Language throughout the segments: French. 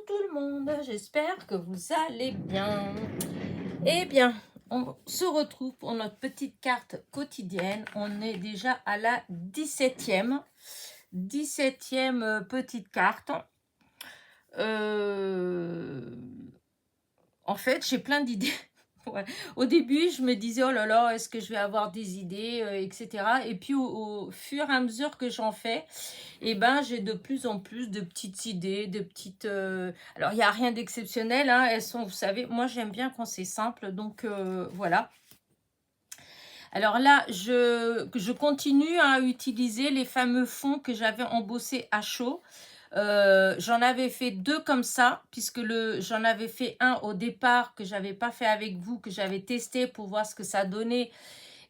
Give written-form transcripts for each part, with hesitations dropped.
tout le monde, j'espère que vous allez bien. Eh bien, on se retrouve pour notre petite carte quotidienne. On est déjà à la 17e petite carte. En fait, j'ai plein d'idées. Ouais. Au début, je me disais, oh là là, est-ce que je vais avoir des idées, etc. Et puis, au fur et à mesure que j'en fais, eh ben, j'ai de plus en plus de petites idées, de petites... Alors, il n'y a rien d'exceptionnel, hein. Elles sont, vous savez, moi, j'aime bien quand c'est simple. Donc, voilà. Alors là, je continue à utiliser les fameux fonds que j'avais embossés à chaud. J'en avais fait 2 comme ça, puisque j'en avais fait un au départ que j'avais pas fait avec vous, que j'avais testé pour voir ce que ça donnait.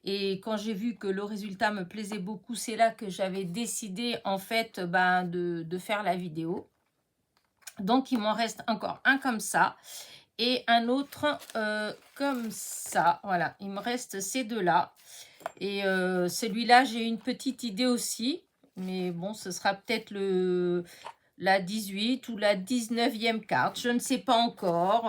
Et quand j'ai vu que le résultat me plaisait beaucoup, c'est là que j'avais décidé en fait de faire la vidéo. Donc il m'en reste encore un comme ça et un autre comme ça. Voilà, il me reste ces deux-là. Et celui-là, j'ai une petite idée aussi. Mais bon, ce sera peut-être la 18 ou la 19e carte. Je ne sais pas encore.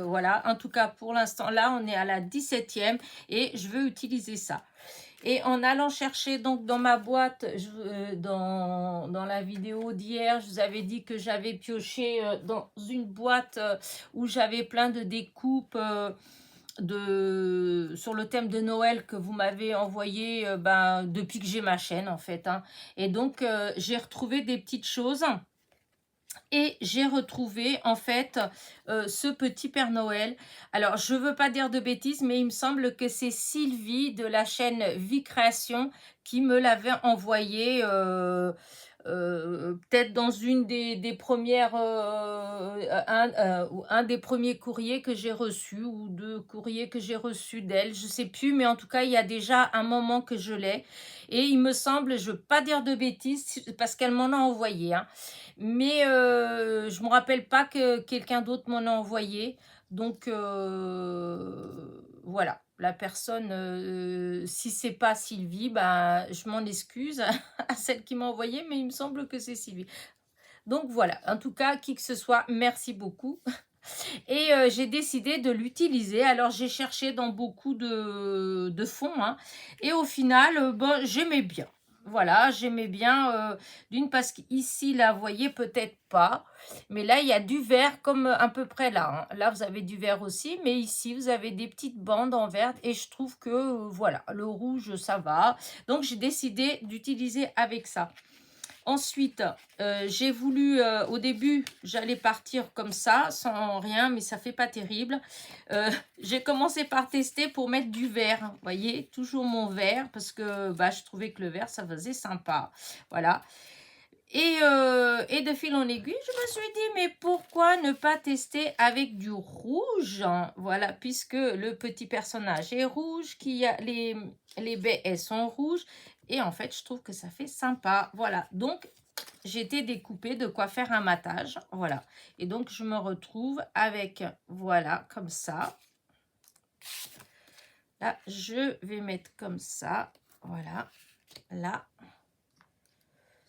Voilà, en tout cas, pour l'instant, là, on est à la 17e et je veux utiliser ça. Et en allant chercher donc dans ma boîte, dans la vidéo d'hier, je vous avais dit que j'avais pioché dans une boîte où j'avais plein de découpes sur le thème de Noël que vous m'avez envoyé depuis que j'ai ma chaîne en fait, hein. Et donc j'ai retrouvé des petites choses. Et j'ai retrouvé en fait ce petit Père Noël. Alors je veux pas dire de bêtises, mais il me semble que c'est Sylvie de la chaîne Vie Création qui me l'avait envoyé peut-être dans une des premières un des premiers courriers que j'ai reçus ou 2 courriers que j'ai reçus d'elle, je sais plus, mais en tout cas il y a déjà un moment que je l'ai et il me semble, je veux pas dire de bêtises parce qu'elle m'en a envoyé, hein, mais je me rappelle pas que quelqu'un d'autre m'en a envoyé. Donc voilà, la personne, si c'est pas Sylvie, je m'en excuse à celle qui m'a envoyé, mais il me semble que c'est Sylvie. Donc voilà, en tout cas, qui que ce soit, merci beaucoup. Et j'ai décidé de l'utiliser. Alors j'ai cherché dans beaucoup de fonds, hein, et au final, j'aimais bien. Voilà, j'aimais bien, d'une parce qu'ici, là, vous voyez peut-être pas, mais là, il y a du vert comme à peu près là, hein. Là, vous avez du vert aussi, mais ici, vous avez des petites bandes en vert et je trouve que, voilà, le rouge, ça va. Donc, j'ai décidé d'utiliser avec ça. Ensuite, j'ai voulu, au début, j'allais partir comme ça, sans rien, mais ça fait pas terrible. J'ai commencé par tester pour mettre du vert, vous voyez, toujours mon vert, parce que je trouvais que le vert, ça faisait sympa. Voilà. Et de fil en aiguille, je me suis dit, mais pourquoi ne pas tester avec du rouge, hein. Voilà, puisque le petit personnage est rouge, les baies, elles sont rouges. Et en fait, je trouve que ça fait sympa. Voilà, donc j'ai été découpée de quoi faire un matage. Voilà, et donc je me retrouve avec, voilà, comme ça. Là, je vais mettre comme ça. Voilà, là.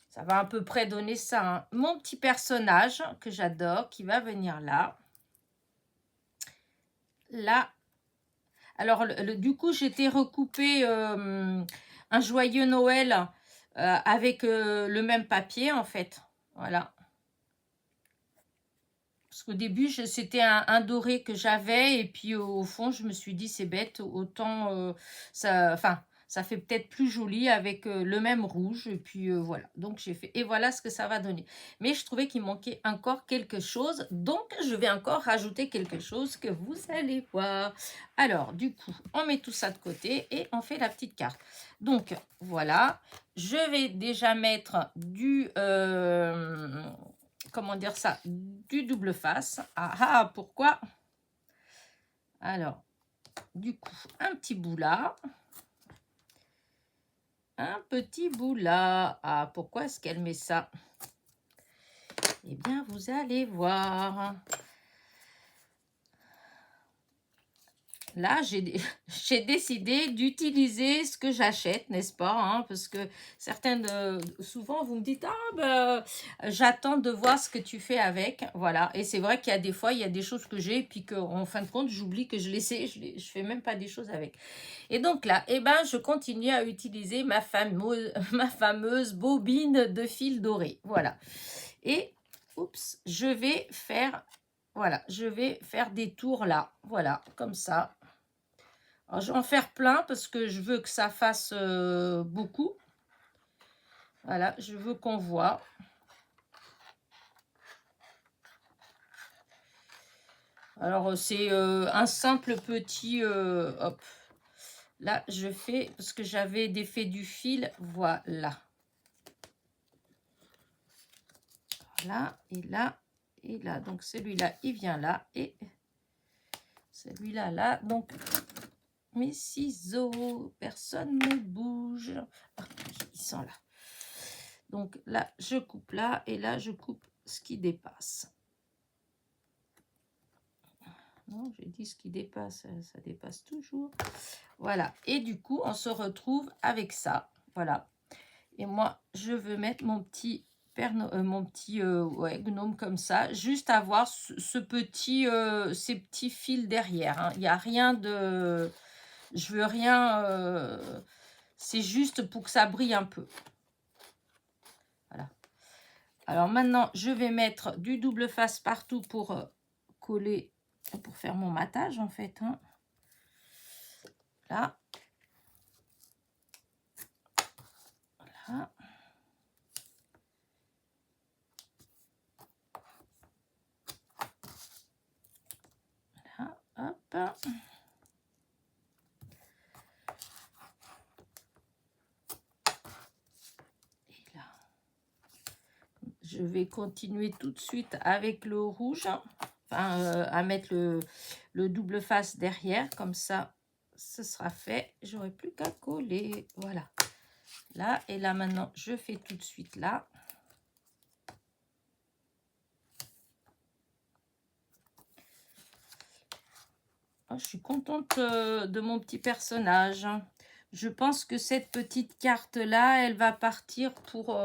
Ça va à peu près donner ça, hein. Mon petit personnage que j'adore, qui va venir là. Là. Alors, du coup, j'étais recoupé un joyeux Noël avec le même papier, en fait. Voilà. Parce qu'au début, c'était un doré que j'avais. Et puis, au fond, je me suis dit, c'est bête, autant ça... Enfin... Ça fait peut-être plus joli avec le même rouge. Et puis voilà. Donc j'ai fait. Et voilà ce que ça va donner. Mais je trouvais qu'il manquait encore quelque chose. Donc je vais encore rajouter quelque chose que vous allez voir. Alors du coup, on met tout ça de côté et on fait la petite carte. Donc voilà. Je vais déjà mettre du... comment dire ça? Du double face. Ah, pourquoi? Alors, du coup, un petit bout là. Un petit bout là. Ah, pourquoi est-ce qu'elle met ça? Eh bien, vous allez voir. là, j'ai décidé d'utiliser ce que j'achète, n'est-ce pas, hein, parce que certaines, souvent, vous me dites, ah, ben, j'attends de voir ce que tu fais avec, voilà. Et c'est vrai qu'il y a des fois, il y a des choses que j'ai, et puis qu'en fin de compte, j'oublie que je les sais, je fais même pas des choses avec. Et donc là, eh ben, je continue à utiliser ma fameuse bobine de fil doré, voilà. Et, oups, voilà, je vais faire des tours là, voilà, comme ça. Alors, je vais en faire plein parce que je veux que ça fasse beaucoup. Voilà, je veux qu'on voit. Alors, c'est un simple petit... hop. Là, je fais... Parce que j'avais défait du fil. Voilà. Là, et là, et là. Donc, celui-là, il vient là. Et celui-là, là. Donc, mes ciseaux. Personne ne bouge. Ah, ils sont là. Donc, là, je coupe là. Et là, je coupe ce qui dépasse. Non, j'ai dit ce qui dépasse, ça dépasse toujours. Voilà. Et du coup, on se retrouve avec ça. Voilà. Et moi, je veux mettre mon petit ouais, gnome comme ça. Juste avoir ces petits fils derrière. Hein. Il n'y a rien de... Je veux rien... c'est juste pour que ça brille un peu. Voilà. Alors maintenant, je vais mettre du double face partout pour coller, pour faire mon matage en fait. Hein. Là. Voilà. Voilà. Hop. Et là. Je vais continuer tout de suite avec le rouge. Enfin, à mettre le double face derrière. Comme ça, ce sera fait. J'aurai plus qu'à coller. Voilà. Là, et là maintenant, je fais tout de suite là. Oh, je suis contente de mon petit personnage. Je pense que cette petite carte-là, elle va partir pour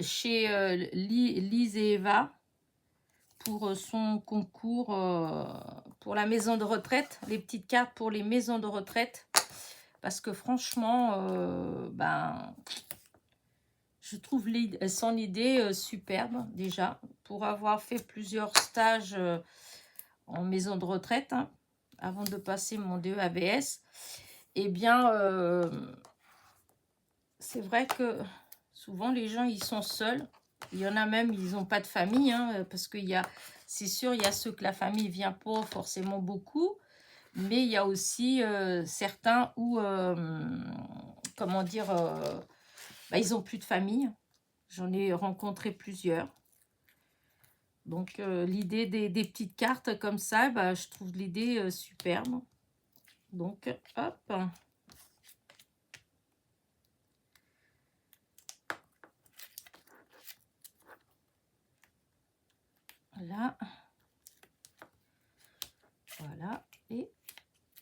chez Lise et Eva pour son concours pour la maison de retraite, les petites cartes pour les maisons de retraite. Parce que franchement, ben, je trouve son idée superbe déjà. Pour avoir fait plusieurs stages en maison de retraite, hein, avant de passer mon DEAVS, eh bien, c'est vrai que souvent les gens, ils sont seuls. Il y en a même, ils n'ont pas de famille, hein, parce qu'il y a, c'est sûr, il y a ceux que la famille vient pas forcément beaucoup, mais il y a aussi certains où, comment dire, bah, ils n'ont plus de famille. J'en ai rencontré plusieurs. Donc, l'idée des petites cartes comme ça, bah, je trouve l'idée superbe. Donc, hop. Voilà. Voilà. Et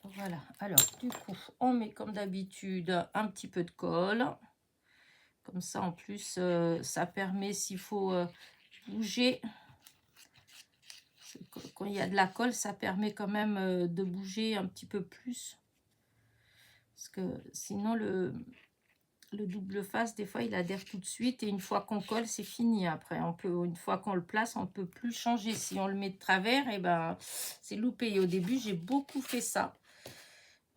voilà. Alors, du coup, on met comme d'habitude un petit peu de colle. Comme ça, en plus, ça permet, s'il faut bouger, quand il y a de la colle, ça permet quand même de bouger un petit peu plus. Parce que sinon, le double face, des fois, il adhère tout de suite. Et une fois qu'on colle, c'est fini. Après, une fois qu'on le place, on ne peut plus changer. Si on le met de travers, et ben, c'est loupé. Et au début, j'ai beaucoup fait ça.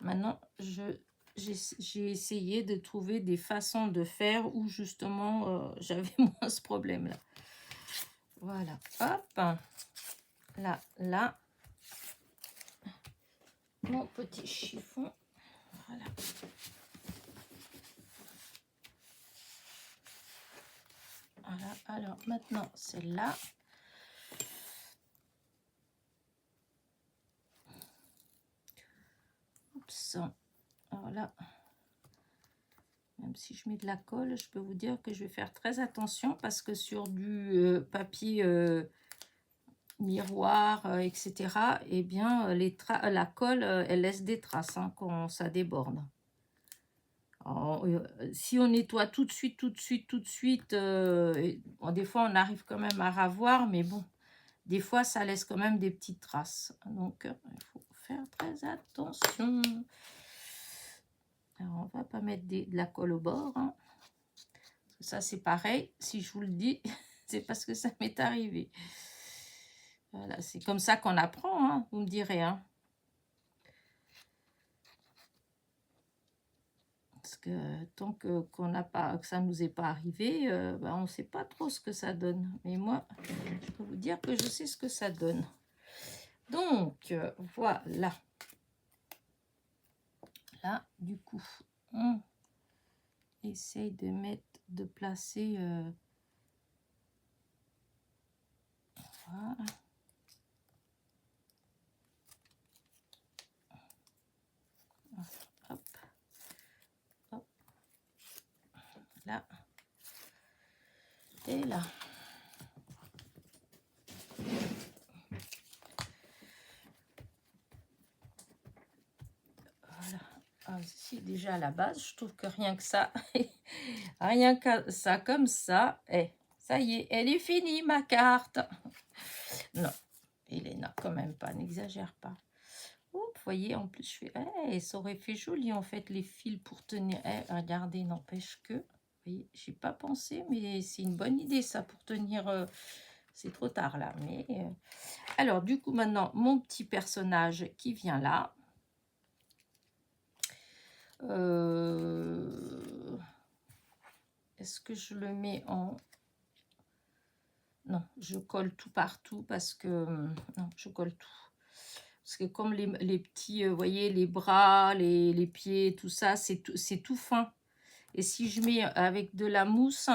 Maintenant, j'ai essayé de trouver des façons de faire où justement j'avais moins ce problème là. Voilà, hop, là, mon petit chiffon, voilà. Voilà, alors maintenant celle-là. Oups, voilà. Même si je mets de la colle, je peux vous dire que je vais faire très attention parce que sur du papier miroir, etc. Eh bien, la colle, elle laisse des traces hein, quand ça déborde. Alors, si on nettoie tout de suite, bon, des fois on arrive quand même à ravoir, mais bon, des fois ça laisse quand même des petites traces. Donc, il faut faire très attention. Alors, on va pas mettre de la colle au bord. Hein. Ça, c'est pareil. Si je vous le dis, c'est parce que ça m'est arrivé. Voilà, c'est comme ça qu'on apprend, hein, vous me direz. Hein. Parce que tant qu'on n'a pas, que ça ne nous est pas arrivé, ben, on ne sait pas trop ce que ça donne. Mais moi, je peux vous dire que je sais ce que ça donne. Donc, voilà. Là, du coup, on essaye de placer... voilà. Hop, hop, là, et là. Voilà. Ah, ici, déjà à la base, je trouve que rien que ça, rien que ça, comme ça, ça y est, elle est finie, ma carte. Non, Elena, quand même pas, n'exagère pas. Oups, vous voyez, en plus, je fais, ça aurait fait joli, en fait, les fils pour tenir. Regardez, n'empêche que, vous voyez, j'ai pas pensé, mais c'est une bonne idée, ça, pour tenir... c'est trop tard, là, mais... Alors, du coup, maintenant, mon petit personnage qui vient là. Est-ce que je le mets en... Non, je colle tout partout parce que... Non, je colle tout. Parce que comme les petits, vous voyez, les bras, les pieds, tout ça, c'est tout fin. Et si je mets avec de la mousse,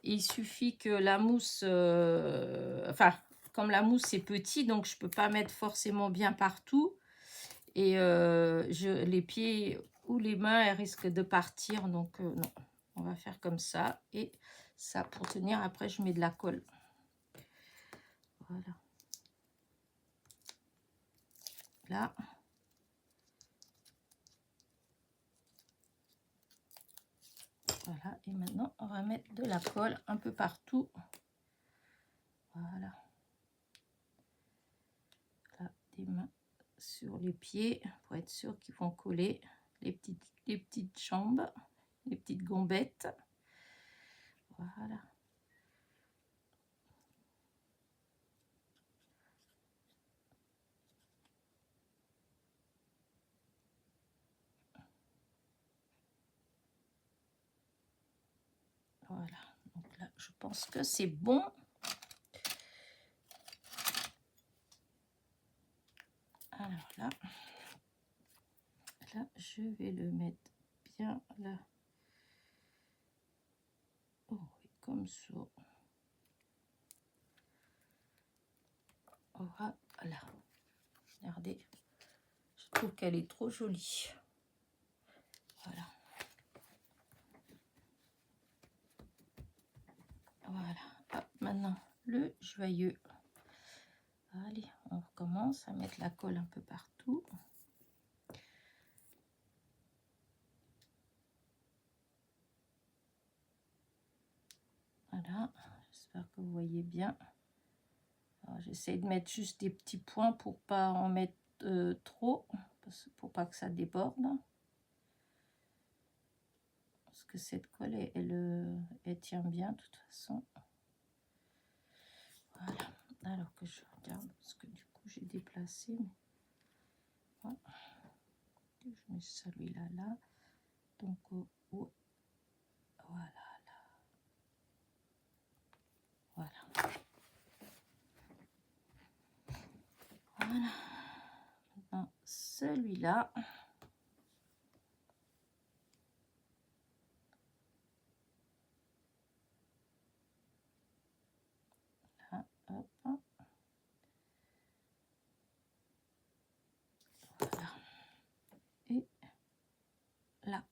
il suffit que la mousse... enfin, comme la mousse est petit, donc je ne peux pas mettre forcément bien partout. Et les pieds ou les mains, elles risquent de partir. Donc, non, on va faire comme ça. Et ça, pour tenir, après, je mets de la colle. Voilà. Là. Voilà. Et maintenant, on va mettre de la colle un peu partout. Voilà. Là, des mains sur les pieds pour être sûr qu'ils vont coller les petites jambes, les petites gombettes. Voilà. Voilà. Donc là, je pense que c'est bon. Alors là, je vais le mettre bien là. Oh, comme ça. Voilà. Regardez. Je trouve qu'elle est trop jolie. Voilà. Voilà. Hop, maintenant, le joyeux. Allez, on recommence à mettre la colle un peu partout. Voilà, j'espère que vous voyez bien. J'essaie de mettre juste des petits points pour pas en mettre trop, pour pas que ça déborde. Parce que cette colle, elle tient bien de toute façon. Voilà, alors que je regarde, parce que du coup j'ai déplacé. Mais... Voilà. Je mets celui-là là. Donc, voilà. Voilà. Voilà. Maintenant, celui-là. Là, hop. Voilà. Et là.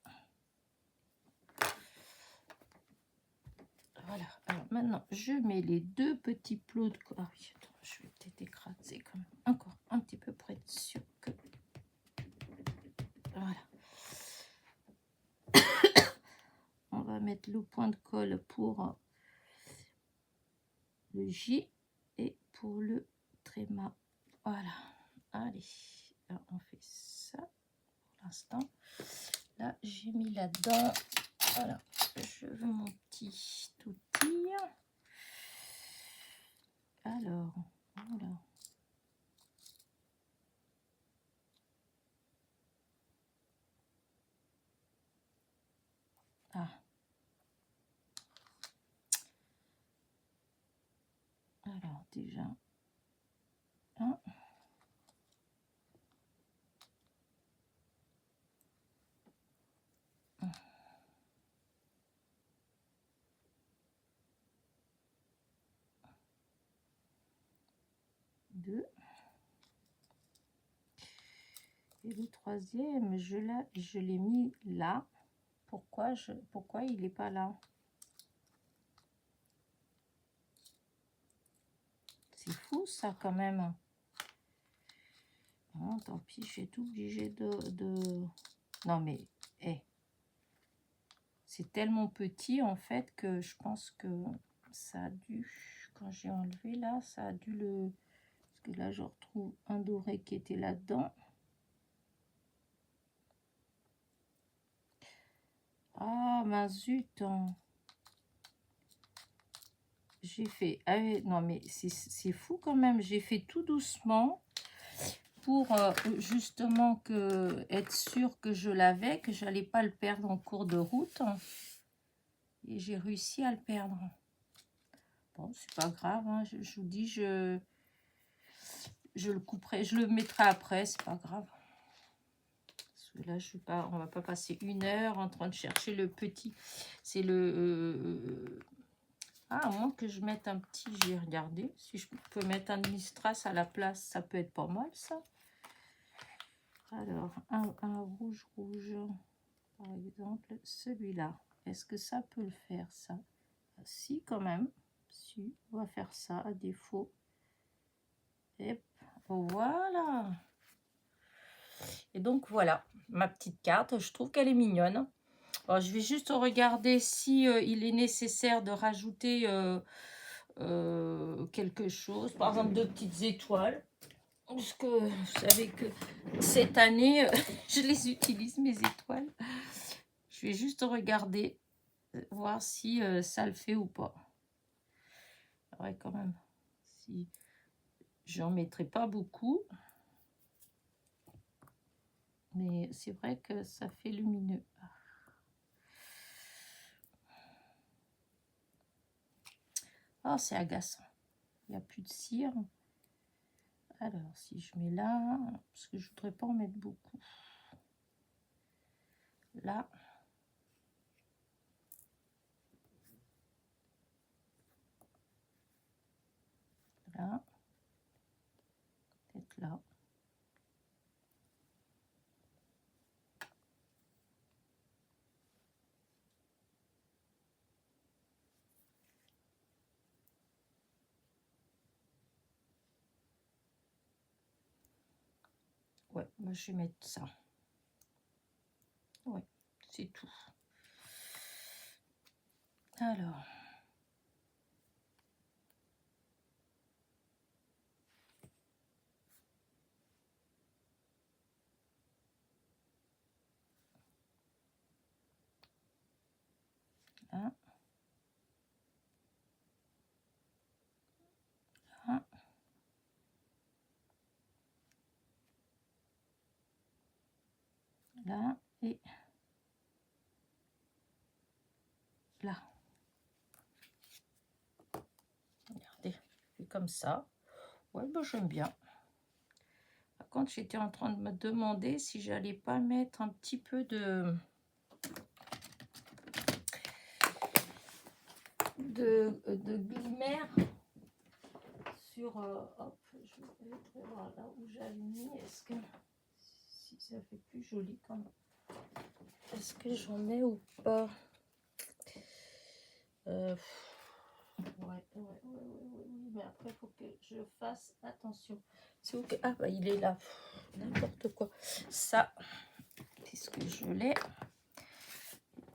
Voilà. Alors maintenant, je mets les deux petits plots de colle. Ah oui, attends, je vais peut-être écraser quand même encore un petit peu près dessus que voilà. On va mettre le point de colle pour le J et pour le tréma. Voilà. Allez, là, on fait ça pour l'instant. Là, j'ai mis là-dedans. Voilà. Je veux mon petit outil. Alors, voilà. Ah. Alors, déjà, un. Deux. Et le troisième, je l'ai mis là. Pourquoi il n'est pas là? C'est fou ça quand même. Bon, tant pis, je vais être obligée de... Non mais, c'est tellement petit en fait que je pense que ça a dû... Quand j'ai enlevé là, ça a dû le... Parce que là, je retrouve un doré qui était là-dedans. Ah, ma zut, hein. J'ai fait... Ah, non mais c'est fou quand même. J'ai fait tout doucement pour justement être sûre que je l'avais, que j'allais pas le perdre en cours de route. Et j'ai réussi à le perdre. Bon, c'est pas grave, hein. Je vous dis, je le couperai, je le mettrai après, c'est pas grave. Parce que là, on va pas passer 1 heure en train de chercher le petit. C'est le... Ah, à moins que je mette un petit, j'ai regardé. Si je peux mettre un demi-strass à la place, ça peut être pas mal, ça. Alors, un rouge, par exemple, celui-là. Est-ce que ça peut le faire, ça? Si, quand même. Si, on va faire ça, à défaut. Et voilà. Et donc, voilà, ma petite carte. Je trouve qu'elle est mignonne. Alors, je vais juste regarder si il est nécessaire de rajouter quelque chose. Par exemple, 2 petites étoiles. Parce que vous savez que cette année, je les utilise, mes étoiles. Je vais juste regarder, voir si ça le fait ou pas. Ouais, quand même. Si j'en mettrai pas beaucoup. Mais c'est vrai que ça fait lumineux. Oh, c'est agaçant. Il n'y a plus de cire. Alors, si je mets là, parce que je voudrais pas en mettre beaucoup. Là. Là. Peut-être là. Ouais, moi je vais mettre ça. Ouais, c'est tout. Alors. Là. Là. Là et là. Regardez, c'est comme ça. Ouais, bah, j'aime bien. Par contre, j'étais en train de me demander si j'allais pas mettre un petit peu de glimmer sur... hop, je vais voir là où j'avais mis. Est-ce que si ça fait plus joli quand même? Est-ce que j'en mets ou pas? Ouais, mais après, il faut que je fasse attention. C'est où que... Ah, bah, il est là. N'importe quoi. Ça, puisque je l'ai,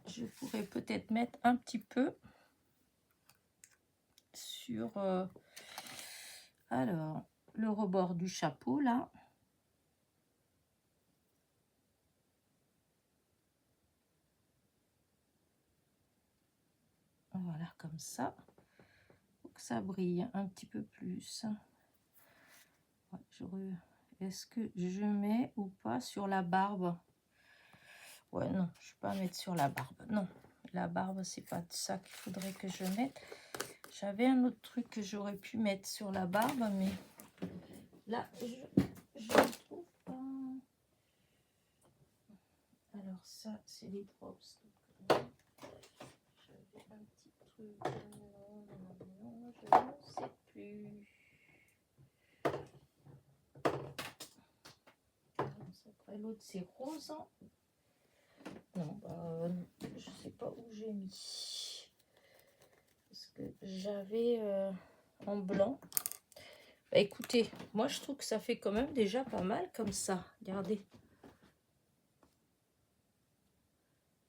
je pourrais peut-être mettre un petit peu sur... alors, le rebord du chapeau, là. Voilà, comme ça. Faut que ça brille un petit peu plus. Ouais, est-ce que je mets ou pas sur la barbe? Ouais, non, je ne vais pas mettre sur la barbe. Non, la barbe, c'est pas ça qu'il faudrait que je mette. J'avais un autre truc que j'aurais pu mettre sur la barbe, mais là, je ne trouve pas. Alors ça, c'est les drops. J'avais un petit truc. Non, je ne sais plus. Après, l'autre, c'est rose. Non, bah, je sais pas où j'ai mis. Parce que j'avais en blanc. Bah, écoutez, moi je trouve que ça fait quand même déjà pas mal comme ça. Regardez.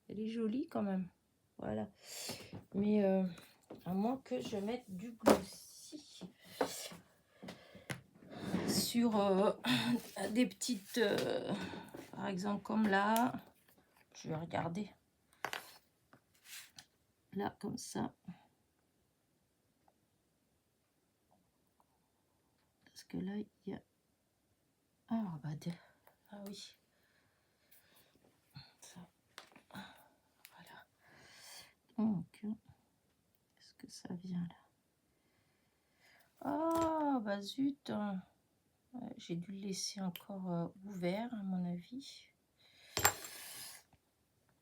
Elle est jolie quand même. Voilà. Mais à moins que je mette du glossy sur des petites... par exemple comme là. Je vais regarder. Là, comme ça. Parce que là, il y a... Ah, bah, ah oui. Ça. Voilà. Donc, est-ce que ça vient là? Ah, bah zut. J'ai dû le laisser encore ouvert, à mon avis.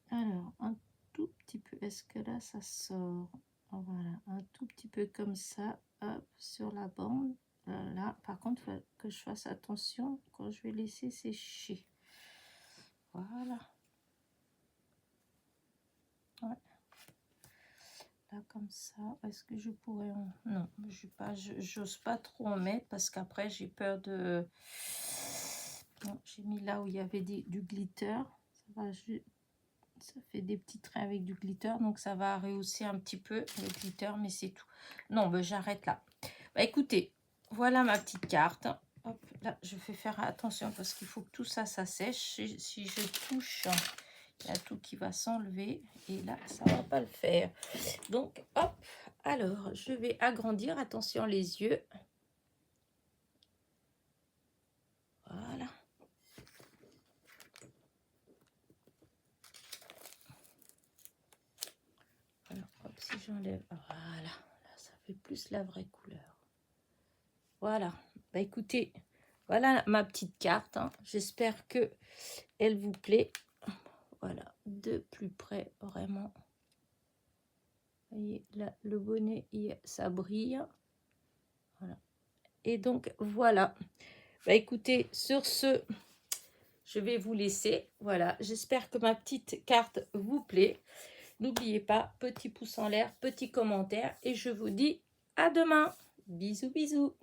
Alors, un tout petit peu. Est-ce que là, ça sort? Voilà, un tout petit peu comme ça. Hop, sur la bande. Là, par contre, il faut que je fasse attention quand je vais laisser sécher. Voilà. Ouais. Là, comme ça. Est-ce que je pourrais en... Non, j'ose pas trop en mettre parce qu'après, j'ai peur de... Bon, j'ai mis là où il y avait du glitter. Ça fait des petits traits avec du glitter, donc ça va rehausser un petit peu le glitter, mais c'est tout. Non, ben j'arrête là. Bah, écoutez, voilà ma petite carte. Hop, là, je fais faire attention parce qu'il faut que tout ça, ça sèche. Si je touche, il y a tout qui va s'enlever. Et là, ça va pas le faire. Donc, hop, alors, je vais agrandir. Attention les yeux. Voilà. Alors, hop, si j'enlève, voilà. Là, ça fait plus la vraie couleur. Voilà. Bah, écoutez, voilà ma petite carte. Hein. J'espère que elle vous plaît. Voilà, de plus près, vraiment. Vous voyez, là, le bonnet, ça brille. Voilà. Et donc, voilà. Bah, écoutez, sur ce, je vais vous laisser. Voilà, j'espère que ma petite carte vous plaît. N'oubliez pas, petit pouce en l'air, petit commentaire. Et je vous dis à demain. Bisous, bisous.